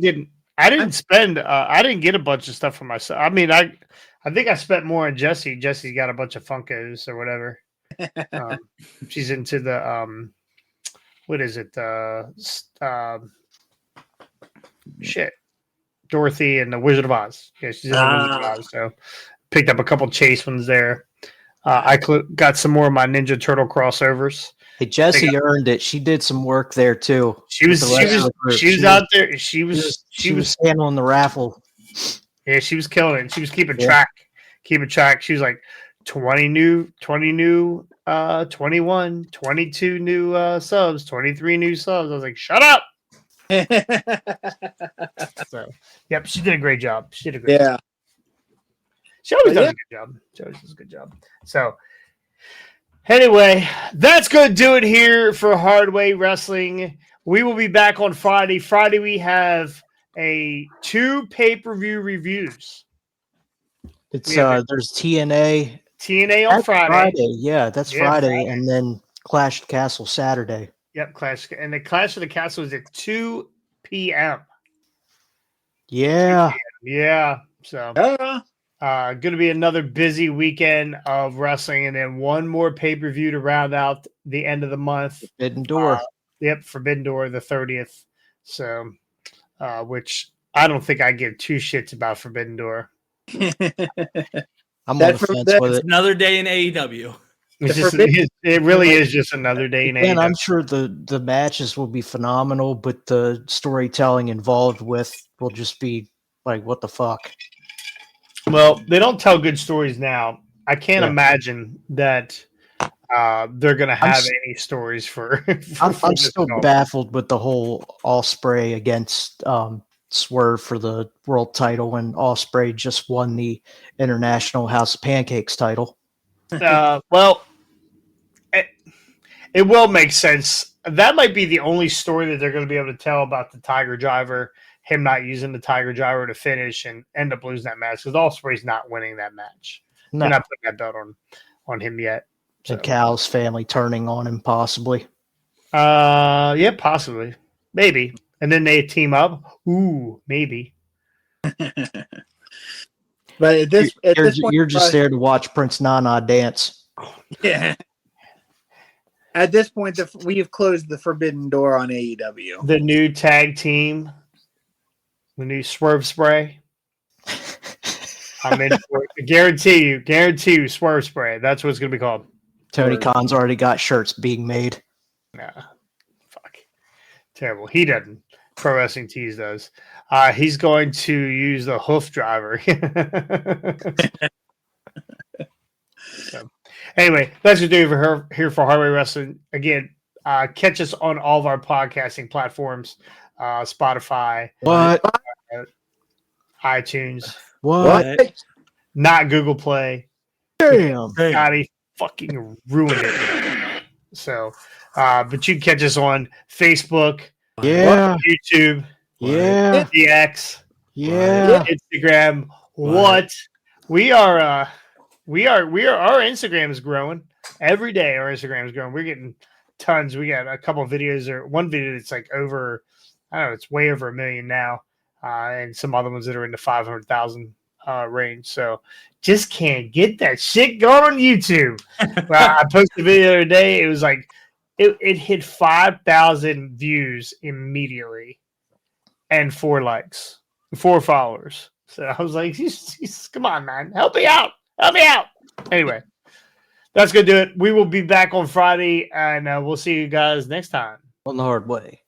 I didn't spend. I didn't get a bunch of stuff for myself. I mean, I think I spent more on Jessie. Jesse's got a bunch of Funkos or whatever. She's into the what is it? Dorothy and the Wizard of Oz. Yeah, she's in the Wizard of Oz. So picked up a couple Chase ones there. I got some more of my Ninja Turtle crossovers. Hey, Jessie earned it. She did some work there too. She was out there. She was handling the raffle. Yeah, she was killing it. She was keeping track. She was like 21, 22 new subs, 23 new subs. I was like, shut up. So, yep, she did a great job. She always does a good job. She always does a good job. So, anyway, that's going to do it here for Hardway Wrestling. We will be back on Friday. Friday, we have 2 pay-per-view reviews. It's there's TNA on Friday. Yeah, that's Friday. And then Clash of the Castle Saturday. Yep, Clash. And the Clash of the Castle is at 2 p.m. Yeah. Yeah. So, going to be another busy weekend of wrestling, and then one more pay-per-view to round out the end of the month. Forbidden Door. Forbidden Door, the 30th. So, which I don't think I give 2 shits about Forbidden Door. I'm on the fence with it. Another day in AEW. It really is just another day in AEW. And I'm sure the matches will be phenomenal, but the storytelling involved with will just be like, what the fuck? Well, they don't tell good stories now. I can't imagine that they're going to have any stories for I'm still baffled with the whole Ospreay against Swerve for the world title when Ospreay just won the International House of Pancakes title. Well, it will make sense. That might be the only story that they're going to be able to tell about the Tiger Driver, him not using the Tiger Driver to finish and end up losing that match, because Ospreay's not winning that match. No. They're not putting that belt on him yet. So. And Cal's family turning on him, possibly. Yeah, possibly. Maybe. And then they team up. Ooh, maybe. But at this point, you're just there to watch Prince Nana dance. Yeah. At this point, we have closed the Forbidden Door on AEW. The new tag team, the new Swerve Spray. I'm in for it. Guarantee you, Swerve Spray. That's what it's going to be called. Tony Khan's already got shirts being made. Nah, fuck. Terrible. He doesn't. Pro Wrestling Tees does. He's going to use the hoof driver. So, anyway, that's what we do for her here for Hardway Wrestling. Again, catch us on all of our podcasting platforms, Spotify, iTunes, not Google Play. Damn. Scotty fucking ruined it. So, but you can catch us on Facebook, YouTube, DX, Instagram. What? We are our Instagram is growing every day. Our Instagram is growing. We're getting tons. We got a couple of videos or one video that's like over, I don't know, it's way over 1 million now. And some other ones that are in the 500,000 range. So just can't get that shit going on YouTube. I posted a video the other day. It was like it hit 5,000 views immediately and 4 likes, 4 followers. So I was like, come on, man, help me out. Anyway, that's gonna do it. We will be back on Friday, and we'll see you guys next time On the hard way.